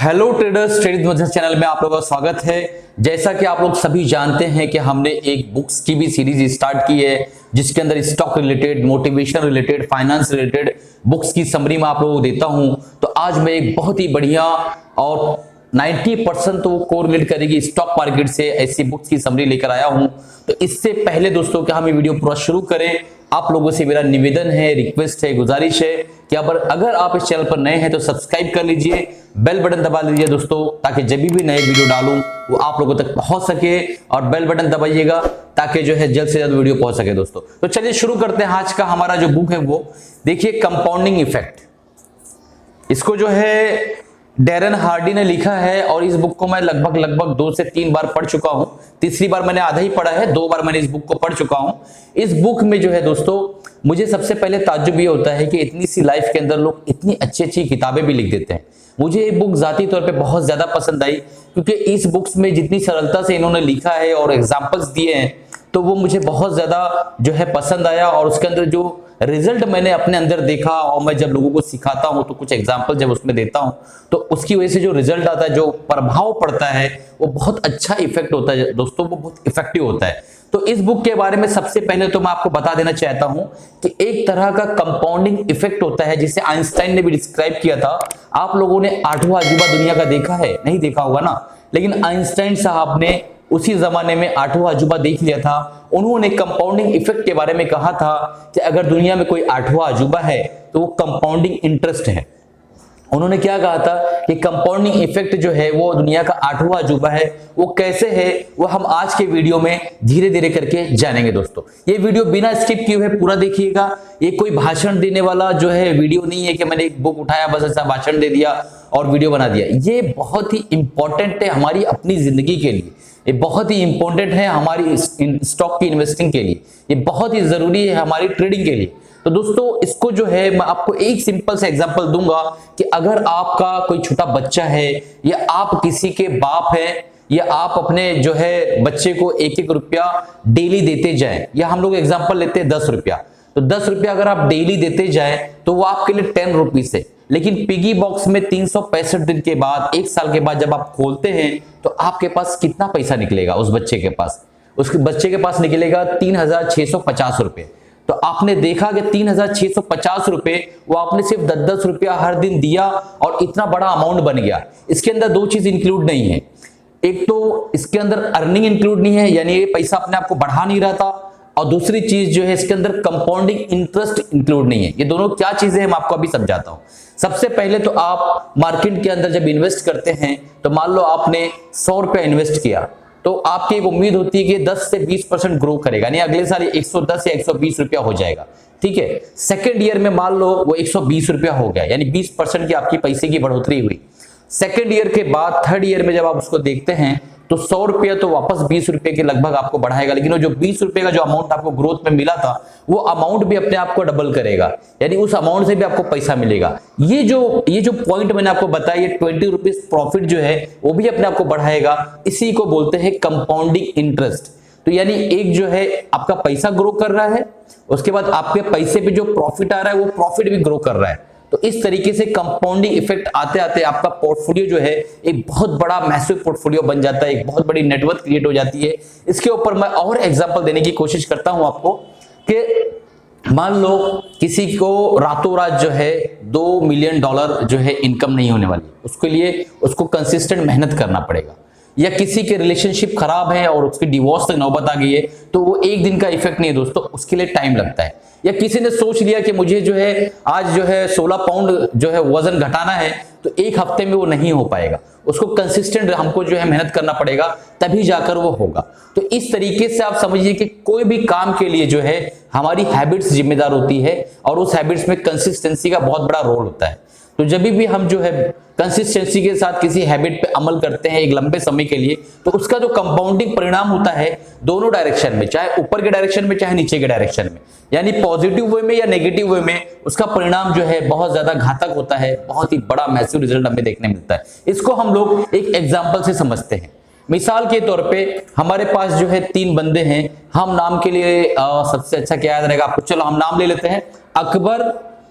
Hello traders, trading मजहर channel में आप लोगों का स्वागत है। जैसा कि आप लोग सभी जानते हैं कि हमने एक बुक्स की भी सीरीज स्टार्ट की है जिसके अंदर stock related, motivation related, finance related books की समरी मैं आप लोगों को देता हूं। तो आज मैं एक बहुत ही बढ़िया और 90% तो कोरिलेट करेगी स्टॉक मार्केट से ऐसी बुक्स की समरी लेकर आया हूं। तो इससे पहले दोस्तों कि हम ये वीडियो पूरा शुरू करें, आप लोगों से मेरा निवेदन है, रिक्वेस्ट है, गुजारिश है कि अगर आप इस चैनल पर नए हैं तो सब्सक्राइब कर लीजिए, बेल बटन दबा लीजिए दोस्तों, ताकि जब भी नए वीडियो डालूं वो आप लोगों तक पहुंच सके। और बेल बटन दबाइएगा ताकि जो है जल्द से जल्द वीडियो पहुंच सके दोस्तों। तो चलिए शुरू करते हैं। आज का हमारा जो बुक है वो देखिए, कंपाउंडिंग इफेक्ट। इसको जो है डैरेन हार्डी ने लिखा है और इस बुक को मैं लगभग 2 से 3 बार पढ़ चुका हूं। तीसरी बार मैंने आधा ही पढ़ा है, 2 बार मैंने इस बुक को पढ़ चुका हूं। इस बुक में जो है दोस्तों, मुझे सबसे पहले ताज्जुब ये होता है कि इतनी सी लाइफ के अंदर लोग इतनी अच्छी किताबें भी लिख देते हैं। मुझे ये बुक जाती तौर पे बहुत ज्यादा पसंद आई, क्योंकि इस बुक्स में जितनी सरलता से इन्होंने लिखा है और एग्जाम्पल्स दिए हैं तो वो मुझे बहुत ज्यादा जो है पसंद आया। और उसके अंदर जो रिजल्ट मैंने अपने अंदर देखा, और मैं जब लोगों को सिखाता हूं तो कुछ एग्जांपल जब उसमें देता हूं तो उसकी वजह से जो रिजल्ट आता है, जो प्रभाव पड़ता है, वो बहुत अच्छा इफेक्ट होता है दोस्तों, वो बहुत इफेक्टिव होता है। तो इस बुक के बारे में सबसे पहले तो मैं आपको बता देना चाहता हूं कि एक तरह का कंपाउंडिंग इफेक्ट होता है जिसे आइंस्टाइन ने भी डिस्क्राइब किया था। आप लोगों ने आठवां अजूबा दुनिया का देखा है? नहीं देखा होगा ना, लेकिन आइंस्टाइन साहब ने उसी जमाने में आठवां अजूबा देख लिया था। उन्होंने कंपाउंडिंग इफेक्ट के बारे में कहा था कि अगर दुनिया में कोई आठवां अजूबा है तो वो कंपाउंडिंग इंटरेस्ट है। उन्होंने क्या कहा था कि कंपाउंडिंग इफेक्ट जो है वो दुनिया का आठवां अजूबा है। वो कैसे है वो हम आज के वीडियो में धीरे धीरे करके जानेंगे दोस्तों। ये वीडियो बिना स्किप किए हुए पूरा देखिएगा। ये कोई भाषण देने वाला जो है वीडियो नहीं है कि मैंने एक बुक उठाया बस ऐसा भाषण दे दिया और वीडियो बना दिया। ये बहुत ही इंपॉर्टेंट है हमारी अपनी जिंदगी के लिए, ये बहुत ही इंपॉर्टेंट है हमारी स्टॉक की इन्वेस्टिंग के लिए, ये बहुत ही जरूरी है हमारी ट्रेडिंग के लिए। तो दोस्तों इसको जो है मैं आपको एक सिंपल सा एग्जांपल दूंगा कि अगर आपका कोई छोटा बच्चा है या आप किसी के बाप हैं या आप अपने जो है बच्चे को 1-1 रुपया डेली देते जाएं, या हम लोग एग्जांपल लेते हैं 10 रुपया, तो 10 रुपया अगर आप डेली देते जाएं तो वो आपके लिए 10 रुपीज है। लेकिन पिगी बॉक्स में 365 दिन के बाद, 1 साल के बाद जब आप खोलते हैं तो आपके पास कितना पैसा निकलेगा? उस बच्चे के पास, उसके बच्चे के पास निकलेगा 3650 रुपए। तो आपने देखा कि 3650 रुपए वो आपने सिर्फ 10-10 रुपया हर दिन दिया और इतना बड़ा अमाउंट बन गया। इसके अंदर 2 चीज इंक्लूड नहीं है। एक तो इसके अंदर अर्निंग इंक्लूड नहीं है, यानी ये पैसा अपने आप को बढ़ा नहीं रहा था, और दूसरी चीज जो है इसके अंदर कंपाउंडिंग इंटरेस्ट इंक्लूड नहीं है। ये दोनों क्या चीजें हैं मैं आपको अभी समझाता हूं। सबसे पहले तो आप मार्केट के अंदर जब इन्वेस्ट करते हैं तो मान लो आपने 100 रुपया इन्वेस्ट किया, तो आपकी एक उम्मीद होती है कि 10 से 20% ग्रो करेगा, यानी अगले साल 110 या 120 रुपया हो जाएगा। ठीक है, सेकेंड ईयर में मान लो वो 120 रुपया हो गया, यानी 20% की आपकी पैसे की बढ़ोतरी हुई। सेकेंड ईयर के बाद थर्ड ईयर में जब आप उसको देखते हैं तो 100 रुपया तो वापस 20 रुपए के लगभग आपको बढ़ाएगा, लेकिन वो जो 20 रुपए का जो अमाउंट आपको ग्रोथ में मिला था वो अमाउंट भी अपने आप को डबल करेगा, यानी उस अमाउंट से भी आपको पैसा मिलेगा। ये जो पॉइंट मैंने आपको बताया, ये 20 रुपीज प्रॉफिट जो है वो भी अपने आप को बढ़ाएगा। इसी को बोलते हैं कंपाउंडिंग इंटरेस्ट। तो यानी एक जो है आपका पैसा ग्रो कर रहा है, उसके बाद आपके पैसे पे जो प्रॉफिट आ रहा है वो प्रॉफिट भी ग्रो कर रहा है। तो इस तरीके से कंपाउंडिंग इफेक्ट आते आते आपका पोर्टफोलियो जो है एक बहुत बड़ा मैसिव पोर्टफोलियो बन जाता है, एक बहुत बड़ी नेटवर्क क्रिएट हो जाती है। इसके ऊपर मैं और एग्जांपल देने की कोशिश करता हूं आपको कि मान लो किसी को रातों रात जो है $2 मिलियन जो है इनकम नहीं होने वाली, उसके लिए उसको कंसिस्टेंट मेहनत करना पड़ेगा। या किसी के रिलेशनशिप खराब है और उसकी डिवोर्स तक नौबत आ गई है, तो वो एक दिन का इफेक्ट नहीं है दोस्तों, उसके लिए टाइम लगता है। या किसी ने सोच लिया कि मुझे जो है आज जो है 16 पाउंड जो है वजन घटाना है, तो 1 हफ्ते में वो नहीं हो पाएगा, उसको कंसिस्टेंट हमको जो है मेहनत करना पड़ेगा, तभी जाकर वो होगा। तो इस तरीके से आप समझिए कि कोई भी काम के लिए जो है हमारी हैबिट्स जिम्मेदार होती है और उस हैबिट्स में कंसिस्टेंसी का बहुत बड़ा रोल होता है। तो जब भी हम जो है कंसिस्टेंसी के साथ किसी हैबिट पे अमल करते हैं एक लंबे समय के लिए, तो उसका जो कंपाउंडिंग परिणाम होता है दोनों डायरेक्शन में, चाहे ऊपर के डायरेक्शन में चाहे नीचे के डायरेक्शन में, यानी पॉजिटिव वे में या नेगेटिव वे में, उसका परिणाम जो है बहुत ज्यादा घातक होता है, बहुत ही बड़ा मैसिव रिजल्ट हमें देखने मिलता है। इसको हम लोग एक एग्जाम्पल से समझते हैं। मिसाल के तौर पे हमारे पास जो है 3 बंदे हैं, हम नाम के लिए सबसे अच्छा क्या याद रहेगा आपको, चलो हम नाम ले लेते हैं, अकबर,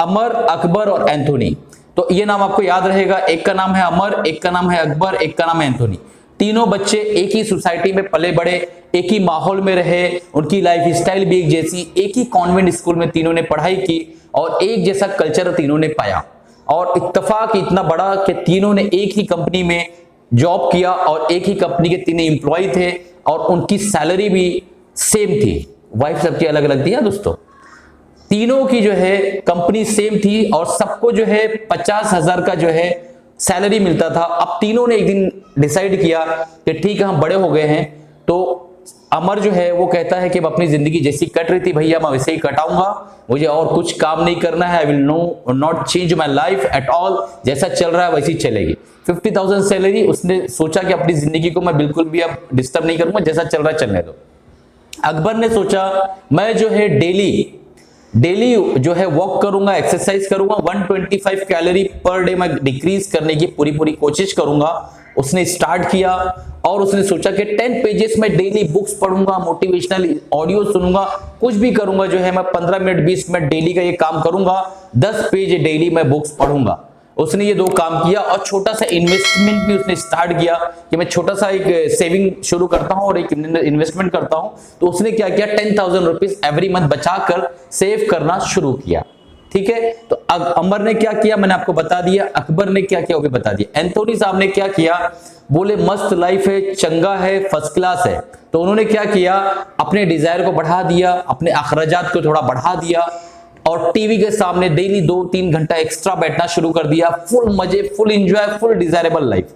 अमर, अकबर और एंथोनी। तो ये नाम आपको याद रहेगा, एक का नाम है अमर, एक का नाम है अकबर, एक का नाम है एंथोनी। तीनों बच्चे एक ही सोसाइटी में पले बड़े, एक ही माहौल में रहे, उनकी लाइफ स्टाइल भी एक जैसी, एक ही कॉन्वेंट स्कूल में तीनों ने पढ़ाई की और एक जैसा कल्चर तीनों ने पाया। और इत्तेफाक इतना बड़ा कि तीनों ने एक ही कंपनी में जॉब किया और एक ही कंपनी के तीनों एम्प्लॉय थे और उनकी सैलरी भी सेम थी। वाइफ सबकी अलग अलग थी दोस्तों, तीनों की जो है कंपनी सेम थी और सबको जो है 50,000 का जो है सैलरी मिलता था। अब तीनों ने एक दिन डिसाइड किया कि ठीक है हम बड़े हो गए हैं, तो अमर जो है वो कहता है कि अब अपनी जिंदगी जैसी कट रही थी भैया मैं वैसे ही कटाऊंगा, मुझे और कुछ काम नहीं करना है, I will no not change my life at all, जैसा चल रहा है वैसी चलेगी। 50,000 सैलरी, उसने सोचा कि अपनी जिंदगी को मैं बिल्कुल भी अब डिस्टर्ब नहीं करूंगा, जैसा चल रहा है चलने दो। अकबर ने सोचा मैं जो है डेली जो है वॉक करूंगा, एक्सरसाइज करूंगा, 125 कैलोरी पर डे मैं डिक्रीज करने की पूरी कोशिश करूंगा। उसने स्टार्ट किया और उसने सोचा कि 10 पेजेस में डेली बुक्स पढ़ूंगा, मोटिवेशनल ऑडियो सुनूंगा, कुछ भी करूंगा जो है मैं 15 मिनट 20 मिनट डेली का ये काम करूंगा, 10 पेज डेली मैं बुक्स पढ़ूंगा। उसने ये दो काम किया और छोटा सा इन्वेस्टमेंट भी उसने स्टार्ट किया कि मैं छोटा सा एक सेविंग शुरू करता हूं और एक इन्वेस्टमेंट करता हूं। तो उसने क्या किया, 10,000 रुपीज एवरी मंथ बचाकर सेव करना शुरू किया। ठीक है, तो अमर ने क्या किया मैंने आपको बता दिया, अकबर ने क्या किया वो भी बता दिया। एंथोनी साहब ने क्या किया, बोले मस्त लाइफ है, चंगा है, फर्स्ट क्लास है। तो उन्होंने क्या किया, अपने डिजायर को बढ़ा दिया, अपने अखराजात को थोड़ा बढ़ा दिया और टीवी के सामने डेली 2-3 घंटा एक्स्ट्रा बैठना शुरू कर दिया। फुल मजे, full enjoy, full desirable life.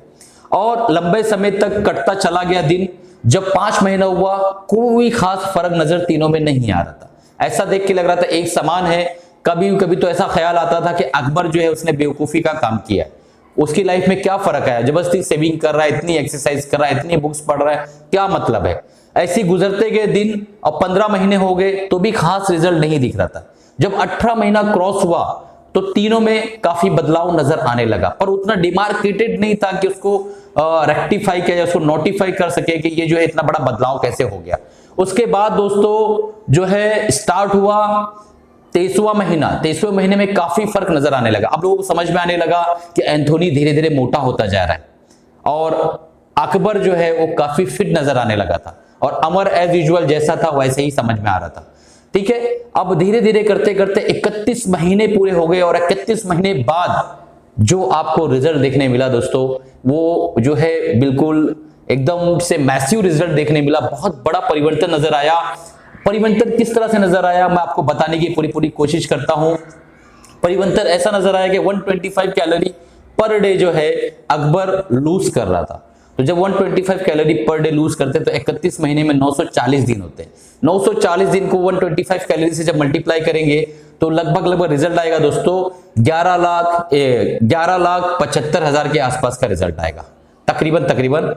और लंबे समय तक कटता चला गया दिन। जब 5 महीना हुआ कोई खास फर्क नजर तीनों में नहीं आ रहा था, ऐसा देख के लग रहा था एक समान है। कभी कभी तो ऐसा ख्याल आता था कि अकबर जो है उसने बेवकूफी का काम किया, उसकी लाइफ में क्या फर्क है, जबरदस्ती सेविंग कर रहा है, इतनी एक्सरसाइज कर रहा है, इतनी बुक्स पढ़ रहा है, क्या मतलब है। ऐसे गुजरते गए दिन और 15 महीने हो गए तो भी खास रिजल्ट नहीं दिख रहा था। जब 18 महीना क्रॉस हुआ तो तीनों में काफी बदलाव नजर आने लगा, पर उतना डिमार्केटेड नहीं था कि उसको रेक्टिफाई किया या उसको नोटिफाई कर सके कि ये जो है इतना बड़ा बदलाव कैसे हो गया। उसके बाद दोस्तों जो है स्टार्ट हुआ 23वां महीना। 23वें महीने में काफी फर्क नजर आने लगा। अब लोगों को समझ में आने लगा कि एंथोनी धीरे धीरे मोटा होता जा रहा है और अकबर जो है वो काफी फिट नजर आने लगा था और अमर एज यूजुअल जैसा था वैसे ही समझ में आ रहा था। ठीक है, अब धीरे धीरे करते करते 31 महीने पूरे हो गए और 31 महीने बाद जो आपको रिजल्ट देखने मिला दोस्तों, वो जो है बिल्कुल एकदम से मैसिव रिजल्ट देखने मिला। बहुत बड़ा परिवर्तन नजर आया। परिवर्तन किस तरह से नजर आया मैं आपको बताने की पूरी कोशिश करता हूं। परिवर्तन ऐसा नजर आया कि 125 कैलोरी पर डे जो है अकबर लूज कर रहा था। तो जब 125 कैलोरी पर डे लूज करते तो 31 महीने में 940 दिन होते हैं। 940 दिन को 125 कैलोरी से जब मल्टीप्लाई करेंगे तो लगभग रिजल्ट आएगा दोस्तों 11,75,000 के आसपास का रिजल्ट आएगा। तकरीबन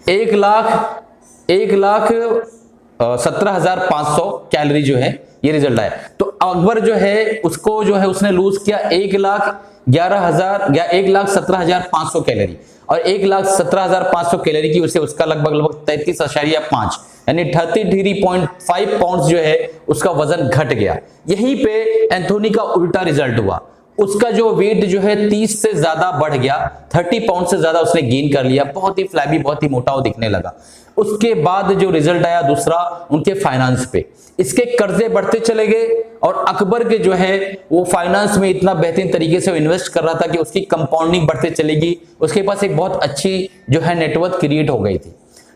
1,17,500 कैलोरी जो है ये रिजल्ट आया। तो अकबर जो है उसको जो है उसने लूज किया 1,17,500 कैलोरी और 1,17,500 कैलोरी की वजह से उसका लगभग 33.5 यानी 33.5 पाउंड जो है उसका वजन घट गया। यहीं पे एंथोनी का उल्टा रिजल्ट हुआ। उसका जो वेट जो है 30 से ज्यादा बढ़ गया, 30 पाउंड से ज्यादा उसने गेन कर लिया, बहुत ही फ्लैबी, बहुत ही मोटा वो दिखने लगा। उसके बाद जो रिजल्ट आया दूसरा उनके फाइनेंस पे, इसके कर्जे बढ़ते चले गए और अकबर के जो है वो फाइनेंस में इतना बेहतरीन तरीके से इन्वेस्ट कर रहा था कि उसकी कंपाउंडिंग बढ़ते चलेगी। उसके पास एक बहुत अच्छी जो है नेटवर्थ क्रिएट हो गई थी।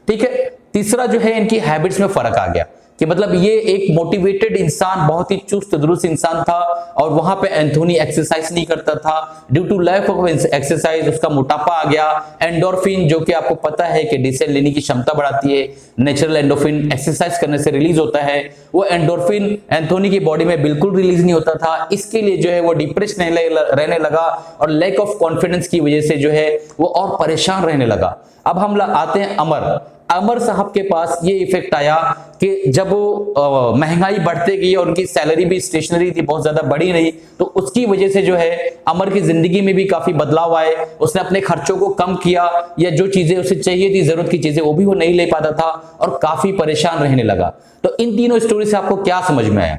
ठीक है, तीसरा जो है इनकी हैबिट्स में फर्क आ गया कि मतलब ये एक मोटिवेटेड इंसान, बहुत ही चुस्त दुरुस्त इंसान था और वहां पे एंथोनी एक्सरसाइज नहीं करता था। Due to lack of exercise उसका मोटापा आ गया। एंडोर्फिन जो कि आपको पता है कि डिसीजन लेने की क्षमता बढ़ाती है, नेचुरल एंडोर्फिन एक्सरसाइज करने से रिलीज होता है, वो एंडोर्फिन एंथोनी की बॉडी में बिल्कुल रिलीज नहीं होता था। इसके लिए जो है वो डिप्रेस रहने लगा और लैक ऑफ कॉन्फिडेंस की वजह से जो है वो और परेशान रहने लगा। अब हम आते हैं अमर साहब के पास ये इफेक्ट आया कि जब महंगाई बढ़ते गई और उनकी सैलरी भी स्टेशनरी थी, बहुत ज्यादा बढ़ी नहीं, तो उसकी वजह से जो है अमर की जिंदगी में भी काफी बदलाव आए। उसने अपने खर्चों को कम किया या जो चीजें उसे चाहिए थी, जरूरत की चीजें, वो भी वो नहीं ले पाता था और काफी परेशान रहने लगा। तो इन तीनों स्टोरी से आपको क्या समझ में आया?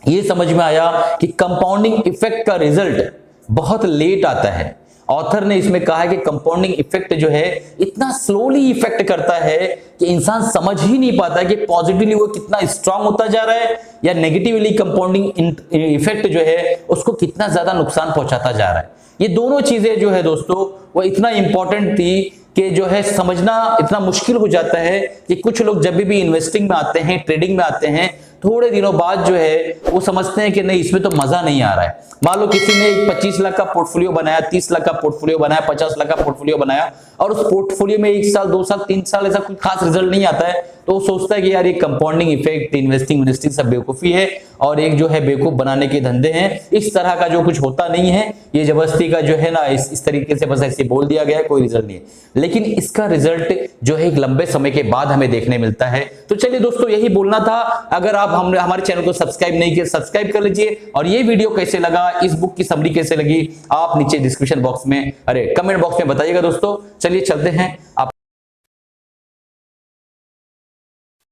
ये समझ में आया कि कंपाउंडिंग इफेक्ट का रिजल्ट बहुत लेट आता है। ऑथर ने इसमें कहा है कि कंपाउंडिंग इफेक्ट जो है इतना स्लोली इफेक्ट करता है कि इंसान समझ ही नहीं पाता कि पॉजिटिवली वो कितना स्ट्रांग होता जा रहा है या नेगेटिवली कंपाउंडिंग इफेक्ट जो है उसको कितना ज्यादा नुकसान पहुंचाता जा रहा है। ये दोनों चीजें जो है दोस्तों वो इतना इंपॉर्टेंट थी कि जो है समझना इतना मुश्किल हो जाता है कि कुछ लोग जब भी इन्वेस्टिंग में आते हैं, ट्रेडिंग में आते हैं, थोड़े दिनों बाद जो है वो समझते हैं कि नहीं इसमें तो मजा नहीं आ रहा है। मान लो किसी ने 25 लाख का पोर्टफोलियो बनाया, 30 लाख का पोर्टफोलियो बनाया, 50 लाख का पोर्टफोलियो बनाया और उस पोर्टफोलियो में 1 साल 2 साल 3 साल ऐसा कोई खास रिजल्ट नहीं आता है, तो वो सोचता है कि यार ये कंपाउंडिंग इफेक्ट, इन्वेस्टिंग सब बेवकूफी है और एक जो है बेवकूफ बनाने के धंधे हैं। इस तरह का जो कुछ होता नहीं है, ये जबरदस्ती का जो है ना इस तरीके से बस ऐसे बोल दिया गया है, कोई रिजल्ट नहीं है। लेकिन इसका रिजल्ट जो है एक लंबे समय के बाद हमें देखने मिलता है। तो चलिए दोस्तों यही बोलना था। अगर आप हमने हमारे चैनल को सब्सक्राइब नहीं किया, सब्सक्राइब कर लीजिए। और ये वीडियो कैसे लगा, इस बुक की समरी कैसे लगी, आप नीचे डिस्क्रिप्शन बॉक्स में कमेंट बॉक्स में बताइएगा दोस्तों। चलिए चलते हैं। आप